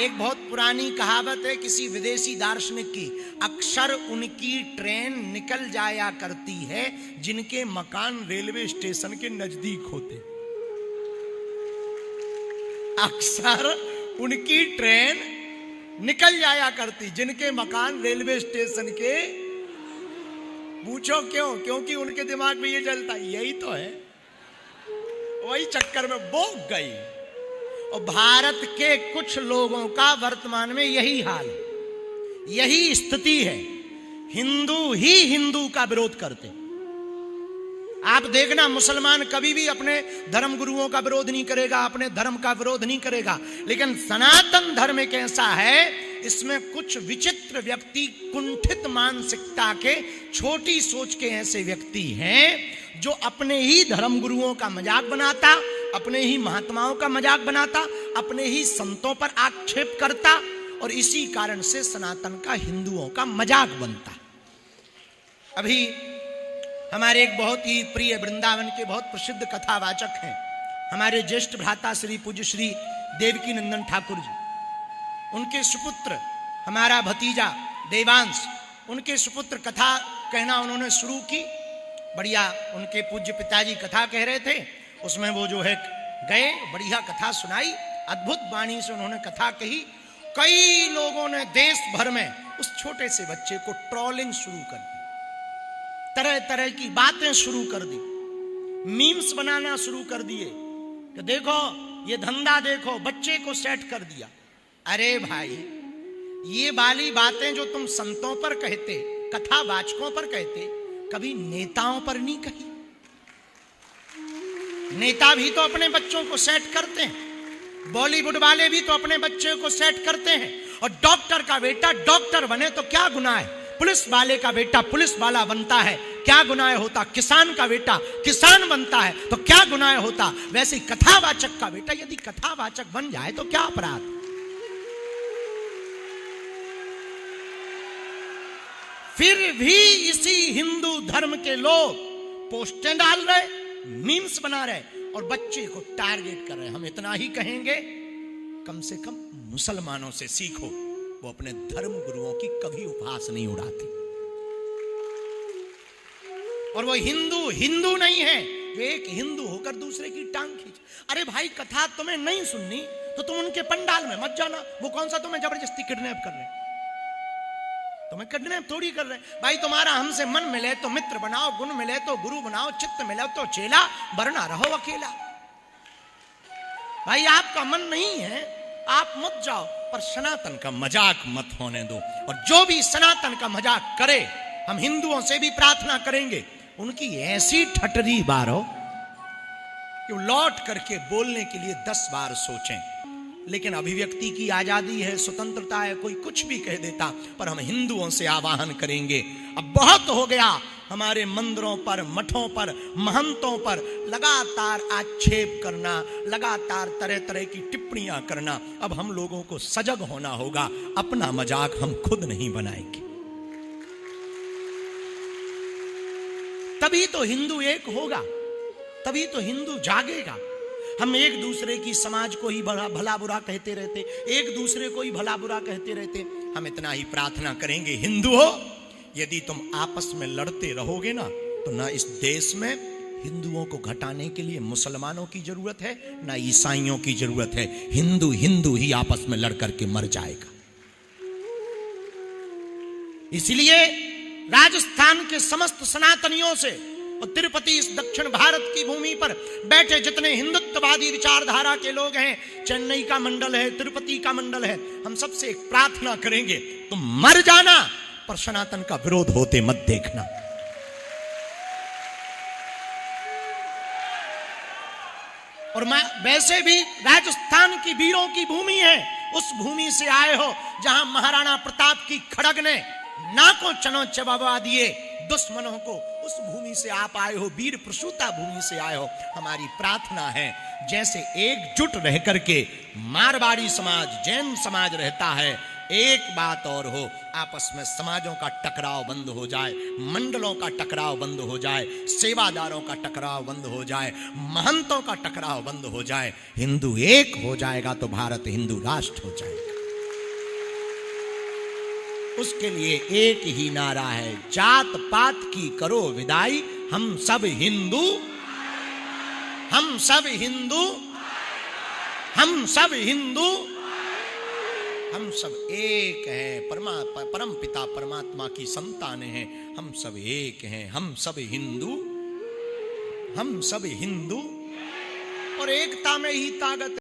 एक बहुत पुरानी कहावत है किसी विदेशी दार्शनिक की, अक्सर उनकी ट्रेन निकल जाया करती है जिनके मकान रेलवे स्टेशन के नजदीक होते। अक्सर उनकी ट्रेन निकल जाया करती जिनके मकान रेलवे स्टेशन के। पूछो क्यों? क्योंकि उनके दिमाग में ये चलता यही तो है, वही चक्कर में बोक गई। और भारत के कुछ लोगों का वर्तमान में यही हाल है, यही स्थिति है। हिंदू ही हिंदू का विरोध करते। आप देखना, मुसलमान कभी भी अपने धर्म गुरुओं का विरोध नहीं करेगा, अपने धर्म का विरोध नहीं करेगा, लेकिन सनातन धर्म एक ऐसा है, इसमें कुछ विचित्र व्यक्ति, कुंठित मानसिकता के, छोटी सोच के ऐसे व्यक्ति हैं जो अपने ही धर्म गुरुओं का मजाक बनाता, अपने ही महात्माओं का मजाक बनाता, अपने ही संतों पर आक्षेप करता, और इसी कारण से सनातन का, हिंदुओं का मजाक बनता। अभी हमारे एक बहुत ही प्रिय वृंदावन के बहुत प्रसिद्ध कथावाचक हैं हमारे ज्येष्ठ भ्राता श्री पूज्य श्री देवकी नंदन ठाकुर जी। उनके सुपुत्र हमारा भतीजा देवांश, उनके सुपुत्र कथा कहना उन्होंने शुरू की। बढ़िया उनके पूज्य पिताजी कथा कह रहे थे, उसमें वो जो है गए, बढ़िया कथा सुनाई, अद्भुत वाणी से उन्होंने कथा कही। कई लोगों ने देश भर में उस छोटे से बच्चे को ट्रोलिंग शुरू कर दी, तरह तरह की बातें शुरू कर दी, मीम्स बनाना शुरू कर दिए कि देखो ये धंधा, देखो बच्चे को सेट कर दिया। अरे भाई, ये वाली बातें जो तुम संतों पर कहते, कथावाचकों पर कहते, कभी नेताओं पर नहीं कही। नेता भी तो अपने बच्चों को सेट करते हैं, बॉलीवुड वाले भी तो अपने बच्चे को सेट करते हैं। और डॉक्टर का बेटा डॉक्टर बने तो क्या गुनाह है, पुलिस वाले का बेटा पुलिस वाला बनता है, क्या गुनाह होता, किसान का बेटा किसान बनता है तो क्या गुनाह होता। वैसे ही कथावाचक का बेटा यदि कथावाचक बन जाए तो क्या अपराध। फिर भी इसी हिंदू धर्म के लोग पोस्टें डाल रहे, मीम्स बना रहे और बच्चे को टारगेट कर रहे। हम इतना ही कहेंगे, कम से कम मुसलमानों से सीखो, वो अपने धर्म गुरुओं की कभी उपहास नहीं उड़ाते। और वो हिंदू हिंदू नहीं है जो एक हिंदू होकर दूसरे की टांग खींच। अरे भाई, कथा तुम्हें नहीं सुननी तो तुम उनके पंडाल में मत जाना। वो कौन सा तुम्हें जबरदस्ती किडनैप कर रहे हैं? तुम्हें किडनैप थोड़ी कर रहे हैं। भाई, तुम्हारा हमसे मन मिले तो मित्र बनाओ, गुण मिले तो गुरु बनाओ, चित्त मिले तो चेला, वरना रहो अकेला। भाई, आपका मन नहीं है आप मत जाओ, पर सनातन का मजाक मत होने दो। और जो भी सनातन का मजाक करे, हम हिंदुओं से भी प्रार्थना करेंगे उनकी ऐसी ठटरी बारो कि लौट करके बोलने के लिए 10 बार सोचें। लेकिन अभिव्यक्ति की आजादी है, स्वतंत्रता है, कोई कुछ भी कह देता, पर हम हिंदुओं से आवाहन करेंगे, अब बहुत हो गया हमारे मंदिरों पर, मठों पर, महंतों पर लगातार आक्षेप करना, लगातार तरह तरह की टिप्पणियां करना। अब हम लोगों को सजग होना होगा, अपना मजाक हम खुद नहीं बनाएंगे। तभी तो हिंदू एक होगा, तभी तो हिंदू जागेगा। हम एक दूसरे की समाज को ही भला बुरा कहते रहते, एक दूसरे को ही भला बुरा कहते रहते। हम इतना ही प्रार्थना करेंगे, हिंदू हो, यदि तुम आपस में लड़ते रहोगे ना, तो ना इस देश में हिंदुओं को घटाने के लिए मुसलमानों की जरूरत है, ना ईसाइयों की जरूरत है। हिंदू हिंदू ही आपस में लड़ करके मर जाएगा। इसलिए राजस्थान के समस्त सनातनियों से और तिरुपति, इस दक्षिण भारत की भूमि पर बैठे जितने हिंदुत्ववादी विचारधारा के लोग हैं, चेन्नई का मंडल है, तिरुपति का मंडल है, हम सबसे एक प्रार्थना करेंगे, तुम मर जाना पर सनातन का विरोध होते मत देखना। और वैसे भी राजस्थान की वीरों की भूमि है, उस भूमि से आए हो जहां महाराणा प्रताप की खड़ग ने नाकों चनों चबा दिए दुश्मनों को, उस भूमि से आप आए हो, वीर प्रसूता भूमि से आए हो। हमारी प्रार्थना है, जैसे एकजुट रह करके मारवाड़ी समाज, जैन समाज रहता है, एक बात और हो, आपस में समाजों का टकराव बंद हो जाए, मंडलों का टकराव बंद हो जाए, सेवादारों का टकराव बंद हो जाए, महंतों का टकराव बंद हो जाए, हिंदू एक हो जाएगा तो भारत हिंदू राष्ट्र हो जाएगा। उसके लिए एक ही नारा है, जात पात की करो विदाई, हम सब हिंदू, हम सब हिंदू, हम सब हिंदू, हम सब एक हैं, परम पिता परमात्मा की संतान हैं, हम सब एक हैं, हम सब हिंदू, हम सब हिंदू। और एकता में ही ताकत है।